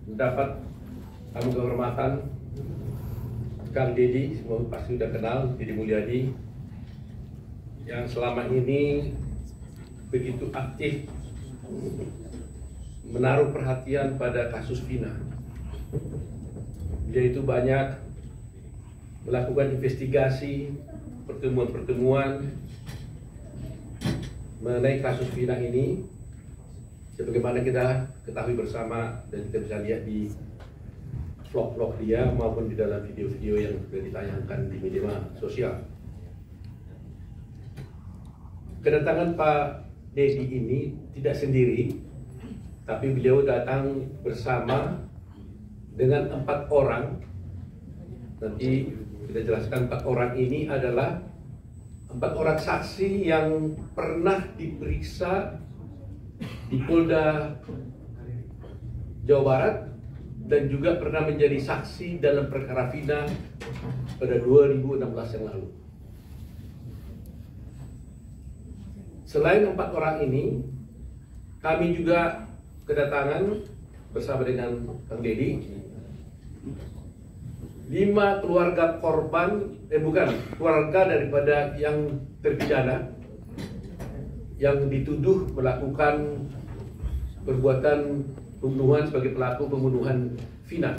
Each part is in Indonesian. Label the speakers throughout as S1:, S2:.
S1: Mendapat tamu kehormatan Kang Deddy, semua pasti sudah kenal, Deddy Mulyadi, yang selama ini begitu aktif menaruh perhatian pada kasus Vina. Dia itu banyak melakukan investigasi, pertemuan-pertemuan mengenai kasus Vina ini, sebagaimana kita ketahui bersama dan kita bisa lihat di vlog-vlog dia maupun di dalam video-video yang sudah ditayangkan di media sosial. Kedatangan Pak Deddy ini tidak sendiri, tapi beliau datang bersama dengan 4 orang. Nanti kita jelaskan 4 orang ini adalah 4 orang saksi yang pernah diperiksa di Polda Jawa Barat dan juga pernah menjadi saksi dalam perkara Vina pada 2016 yang lalu. Selain 4 orang ini, kami juga kedatangan bersama dengan Kang Deddy 5 keluarga korban, keluarga daripada yang terpidana yang dituduh melakukan perbuatan pembunuhan sebagai pelaku pembunuhan Vina,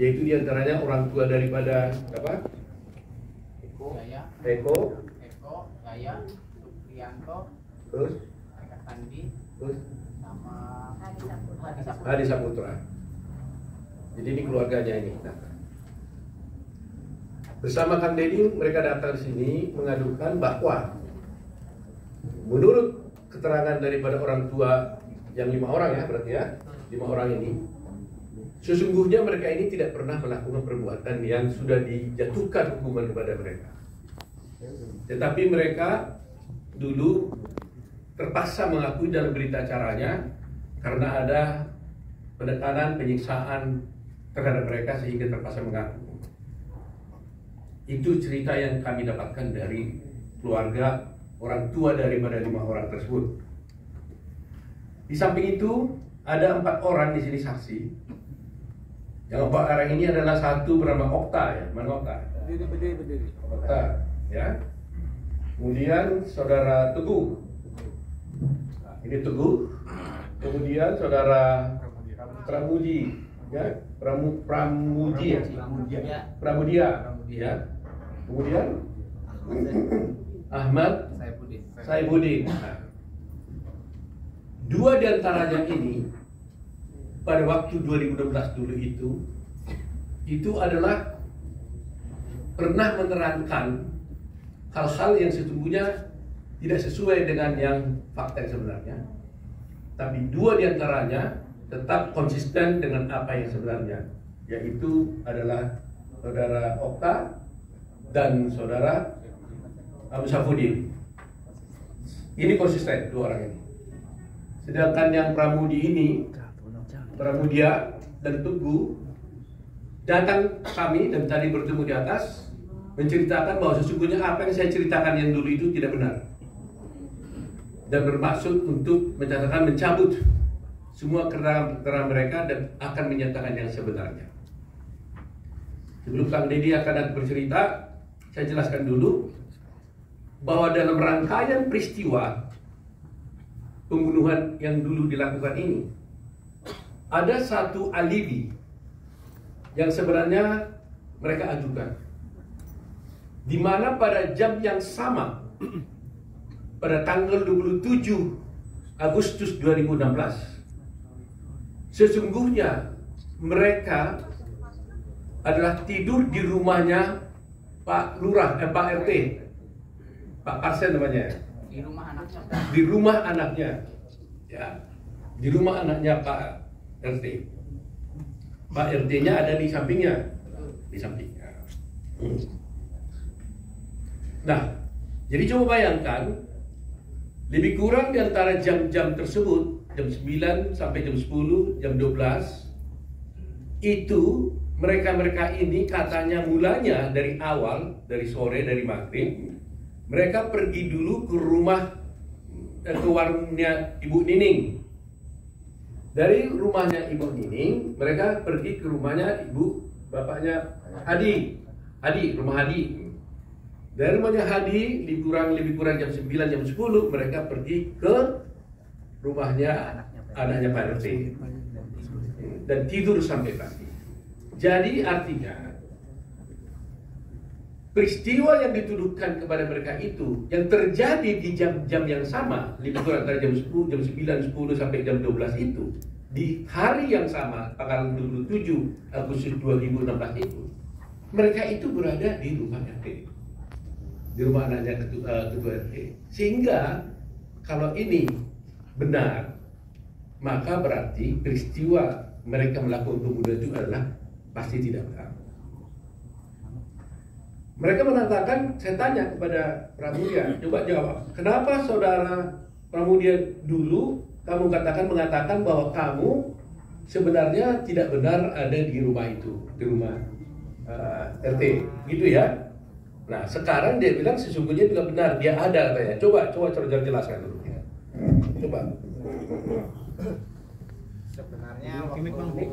S1: yaitu diantaranya orang tua daripada apa? Eko,
S2: Gaya, Supriyanto,
S1: terus
S2: Sandi,
S1: terus
S2: sama
S1: Hadi Saputra. Jadi ini keluarganya ini. Bersama Kang Deddy mereka datang ke sini mengadukan bahwa menurut keterangan daripada orang tua yang 5 orang ya, berarti ya 5 orang ini, sesungguhnya mereka ini tidak pernah melakukan perbuatan yang sudah dijatuhkan hukuman kepada mereka. Tetapi mereka dulu terpaksa mengakui dalam berita acaranya karena ada penekanan, penyiksaan terhadap mereka sehingga terpaksa mengaku. Itu cerita yang kami dapatkan dari keluarga orang tua daripada 5 orang tersebut. Di samping itu ada 4 orang di sini saksi. Yang 4 orang ini adalah satu bernama Okta ya, mana Okta?
S3: Berdiri.
S1: Okta, ya. Kemudian saudara Teguh. Ini Teguh. Kemudian saudara Pramuji, ya, Pramudia. Ya. Kemudian Ahmad Saibuddin. Nah, 2 diantaranya ini pada waktu 2016 dulu itu adalah pernah menerangkan hal-hal yang sesungguhnya tidak sesuai dengan yang fakta yang sebenarnya. Tapi 2 diantaranya tetap konsisten dengan apa yang sebenarnya, yaitu adalah saudara Okta dan saudara Abu Safudin. Ini konsisten 2 orang ini. Sedangkan yang Pramudia dan Teguh datang kami dan tadi bertemu di atas menceritakan bahwa sesungguhnya apa yang saya ceritakan yang dulu itu tidak benar dan bermaksud untuk mencabut semua keterangan mereka dan akan menyatakan yang sebenarnya. Sebelum Kang Deddy akan bercerita, saya jelaskan dulu bahwa dalam rangkaian peristiwa pembunuhan yang dulu dilakukan ini ada satu alibi yang sebenarnya mereka ajukan, di mana pada jam yang sama pada tanggal 27 Agustus 2016 sesungguhnya mereka adalah tidur di rumahnya Pak Lurah, Pak RT, Pak Parsen namanya. Di rumah anaknya, ya, di rumah anaknya Pak RT. Pak RT-nya ada di sampingnya, Nah, jadi coba bayangkan, lebih kurang di antara jam-jam tersebut, jam 9 sampai jam 10, jam 12, itu mereka ini katanya mulanya dari awal, dari sore, dari maghrib, mereka pergi dulu ke rumah ke warungnya Ibu Nining Dari rumahnya Ibu Nining, mereka pergi ke rumahnya ibu bapaknya Hadi. Rumah Hadi. Dari rumahnya Hadi, lebih kurang jam 9, jam 10, mereka pergi ke rumahnya anaknya Pak RT. Dan tidur sampai pagi. Jadi artinya, peristiwa yang dituduhkan kepada mereka itu yang terjadi di jam-jam yang sama, lebih kurang dari jam 10, jam 9, 10 sampai jam 12 itu, di hari yang sama, tanggal 27 Agustus 2016 itu, mereka itu berada di rumah RT, di rumah anaknya ketua RT. Sehingga kalau ini benar, maka berarti peristiwa mereka melakukan pembunuhan itu adalah pasti tidak benar. Mereka mengatakan, saya tanya kepada Pramudia, coba jawab, kenapa saudara Pramudia dulu kamu mengatakan bahwa kamu sebenarnya tidak benar ada di rumah itu, di rumah RT, gitu ya? Nah, sekarang dia bilang sesungguhnya juga benar, dia ada katanya. Coba jelaskan dulu. Coba.
S2: Sebenarnya
S3: dulu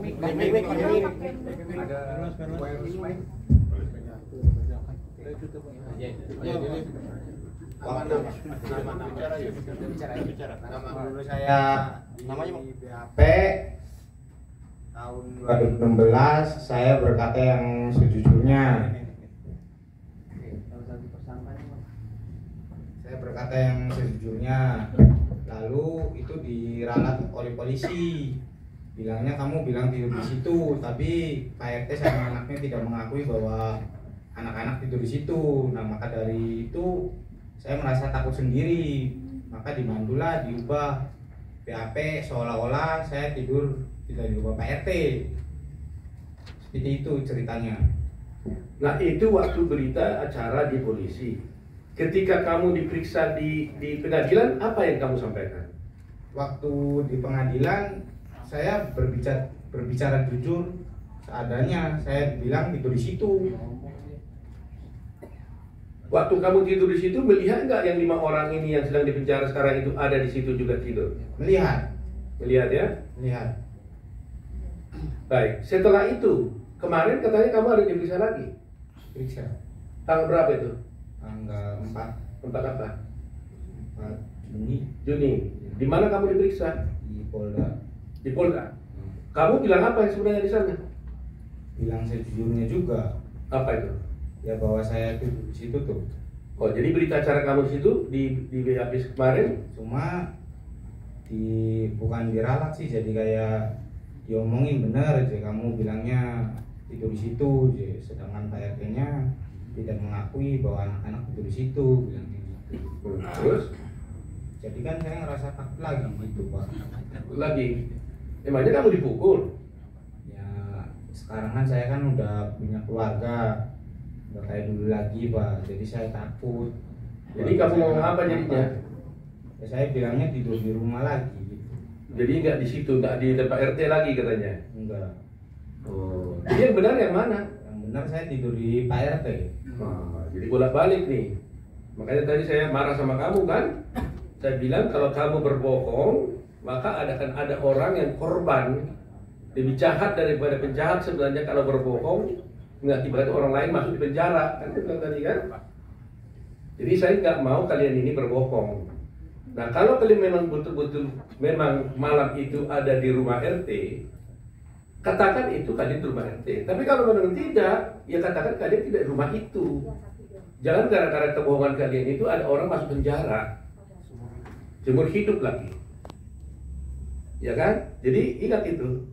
S3: saya namanya BAP tahun 2016, saya berkata yang sejujurnya. Lalu itu diralat oleh polisi. Bilangnya kamu bilang tidur di situ, tapi Pak RT sama anaknya tidak mengakui bahwa anak-anak tidur di situ. Nah, maka dari itu saya merasa takut sendiri. Maka dibantulah diubah BAP seolah-olah saya tidur tidak di rumah Pak RT. Seperti itu ceritanya.
S1: Nah, itu waktu berita acara di polisi. Ketika kamu diperiksa di pengadilan, apa yang kamu sampaikan?
S3: Waktu di pengadilan saya berbicara jujur seadanya. Saya bilang tidur di situ.
S1: Waktu kamu tidur di situ, melihat nggak yang 5 orang ini yang sedang dipenjara sekarang itu ada di situ juga tidur?
S3: Melihat
S1: ya?
S3: Melihat.
S1: Baik, setelah itu, kemarin katanya kamu ada diperiksa lagi.
S3: Periksa.
S1: Tanggal berapa itu?
S3: Tanggal 4
S1: apa?
S3: Juni.
S1: Di mana kamu diperiksa?
S3: Di Polda.
S1: Di Polda. Kamu bilang apa yang sebenarnya di sana?
S3: Bilang sejujurnya juga.
S1: Apa itu?
S3: Ya bahwa saya tidur di situ tuh.
S1: Oh, jadi berita acara kamu di situ di habis kemarin?
S3: Cuma bukan diralat sih, jadi kayak diomongin bener aja, kamu bilangnya tidur di situ, sedangkan Pak RT-nya tidak mengakui bahwa anak-anak tidur di situ, bilang gitu.
S1: Terus?
S3: Jadi kan saya ngerasa takut lagi gitu, Pak.
S1: Lagi? Emangnya kamu dipukul?
S3: Ya sekarang kan saya kan udah punya keluarga, udah kayak dulu lagi, Pak. Jadi saya takut.
S1: Jadi kamu ngomong apa jadinya?
S3: Ya saya bilangnya tidur di rumah lagi gitu.
S1: Jadi nggak di situ, nggak di tempat RT lagi katanya?
S3: Enggak.
S1: Oh. Jadi yang benar yang mana?
S3: Yang benar saya tidur di Pak RT.
S1: Jadi bolak-balik nih. Makanya tadi saya marah sama kamu kan? Saya bilang kalau kamu berbohong, maka akan ada orang yang korban lebih jahat daripada penjahat sebenarnya kalau berbohong mengakibatkan orang lain masuk di penjara. Kan itu bilang tadi kan? Jadi saya nggak mau kalian ini berbohong. Nah, kalau kalian memang betul-betul memang malam itu ada di rumah RT, katakan itu kalian di rumah RT. Tapi kalau memang tidak, ya katakan kalian tidak di rumah itu. Jangan gara-gara kebohongan kalian itu ada orang masuk penjara, seumur hidup lagi. Ya kan? Jadi ingat itu.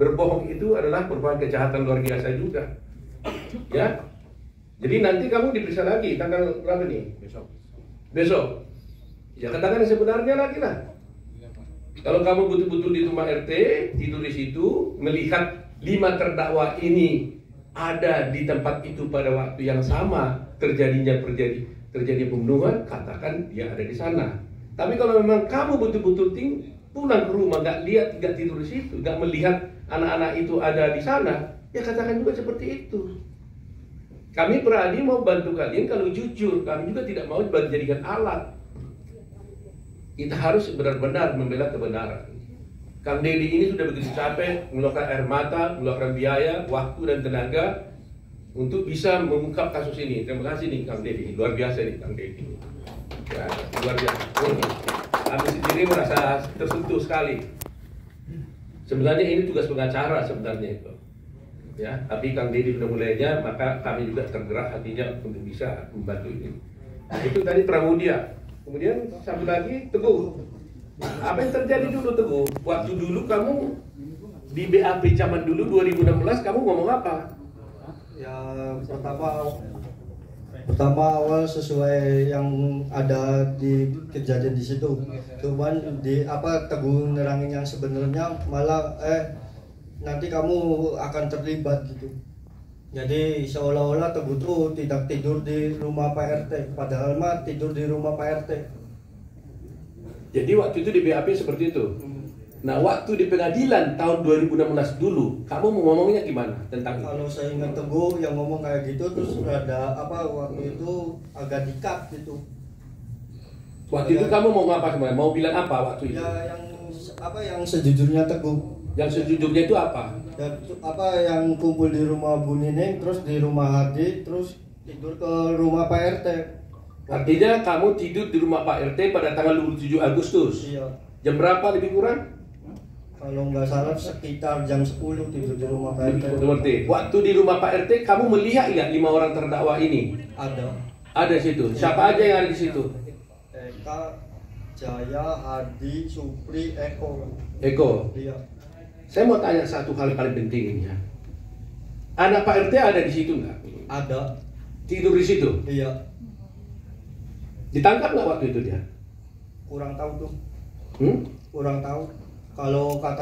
S1: Berbohong itu adalah merupakan kejahatan luar biasa juga. Ya. Jadi nanti kamu diperiksa lagi tanggal berapa nih? Besok. Ya katakan yang sebenarnya lagi lah. Kalau kamu betul-betul di rumah RT, tidur di situ, melihat 5 terdakwa ini ada di tempat itu pada waktu yang sama terjadi pembunuhan, katakan dia ada di sana. Tapi kalau memang kamu betul-betul pulang ke rumah, nggak tidur di situ, nggak melihat anak-anak itu ada di sana, ya katakan juga seperti itu. Kami Pradi mau bantu kalian kalau jujur, kami juga tidak mau dijadikan alat. Kita harus benar-benar membela kebenaran. Kang Dedi ini sudah begitu capek, mengeluarkan air mata, mengeluarkan biaya, waktu dan tenaga untuk bisa mengungkap kasus ini. Terima kasih nih Kang Dedi, luar biasa nih Kang Dedi. Ya, luar biasa. Kami sendiri merasa tersentuh sekali. Sebenarnya ini tugas pengacara sebenarnya itu. Ya, tapi Kang Dedi sudah mulainya, maka kami juga tergerak hatinya untuk bisa membantu ini. Nah, itu tadi Pramudia. Kemudian satu lagi Teguh. Apa yang terjadi dulu Teguh? Waktu dulu kamu di BAP zaman dulu 2016 kamu ngomong apa?
S4: Ya pertama awal sesuai yang ada di kejadian di situ. Cuman di Teguh nerangin yang sebenarnya malah nanti kamu akan terlibat gitu. Jadi seolah-olah Teguh tuh tidak tidur di rumah Pak RT, padahal mah tidur di rumah Pak RT.
S1: Jadi waktu itu di BAP seperti itu. Nah, waktu di pengadilan tahun 2016 dulu, kamu mau ngomongnya gimana tentang itu?
S4: Kalau saya ingat Teguh yang ngomong kayak gitu terus ada waktu itu agak dikat gitu.
S1: Waktu itu kamu mau ngapa sebenarnya? Mau bilang apa waktu itu?
S4: Ya yang sejujurnya Teguh.
S1: Yang sejujurnya itu apa?
S4: Ya, yang kumpul di rumah Bu Nining, terus di rumah Hadi, terus tidur ke rumah Pak RT.
S1: Artinya kamu tidur di rumah Pak RT pada tanggal 27 Agustus.
S4: Iya.
S1: Jam berapa lebih kurang?
S4: Kalau nggak salah sekitar jam 10 tidur di rumah Pak RT.
S1: Waktu di rumah Pak RT kamu melihat nggak 5 orang terdakwa ini?
S4: Ada.
S1: Ada di situ. Siapa aja yang ada di situ?
S4: Eka, Jaya, Hadi, Supri, Eko.
S1: Eko.
S4: Iya.
S1: Saya mau tanya satu hal paling penting ini ya. Anak Pak RT ada di situ nggak?
S4: Ada.
S1: Tidur di situ?
S4: Iya.
S1: Ditangkap nggak waktu itu dia?
S4: Kurang tahu tuh.
S1: Hmm?
S4: Kurang tahu. Kalau kata